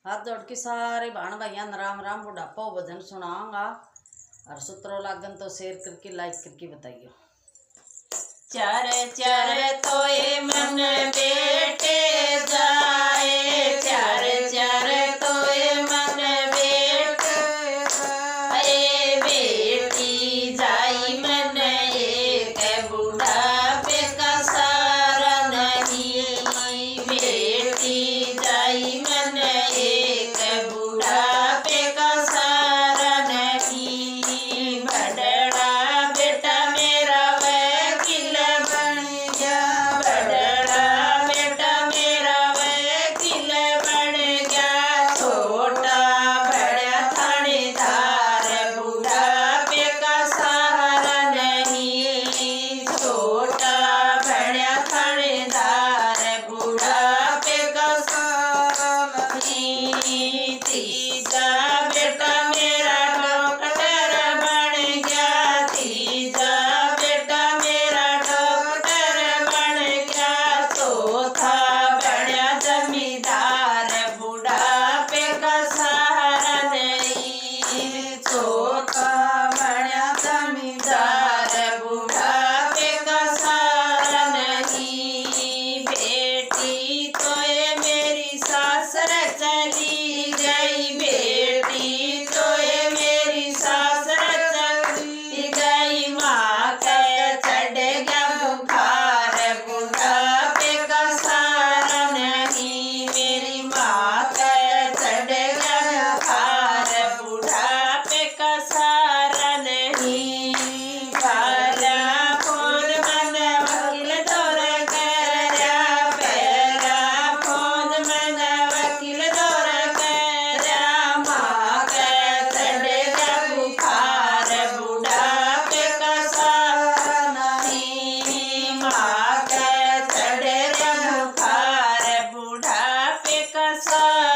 हाथ जोड़ के सारे भाण भाइया राम राम। बुढ़ापा भजन सुनाऊंगा और सुतरो लागन तो शेयर करके लाइक करके बताइयो। चर चर तोए मन बेटे जाए, चर चर तोए मन बेटे जाए, बेटी जाई मन एक बुढ़ापे का सारा नहीं, बेटी जाई मन एक बुढ़ापे का सारा नहीं। बड़ड़ा बेटा मेरा वकील बन गया, बड़ड़ा बेटा मेरा वकील बन गया, छोटा बड़ा थानेदार बुढ़ापे का सहारा नहीं, छोटा बड़ा थानेदार बुढ़ापे का सहारा नहीं। तीजा बेटा मेरा डॉक्टर बन गया, तीजा बेटा मेरा डॉक्टर बन गया, चौथा बड़ा जमींदार बुढ़ापे का सहारा नहीं, चौथा बड़ा जमींदार बुढ़ापे का सहारा नहीं। बेटी तो ये मेरी सासर चली गई, बेटी तो ये मेरी सासर चली गई, माँ के चढ़ गया बुखार बुढ़ापे का सहारा नहीं, मेरी माँ के चढ़ गया बुखार बुढ़ापे का सहारा नहीं। बारा फोन मन वकील दौर करया, पहला फोन मन वकील दौर करया, माँ के चढ़ गया बुखार बुढ़ापे का सहारा नहीं, माँ के चढ़ गया बुखार बुढ़ापे का सहारा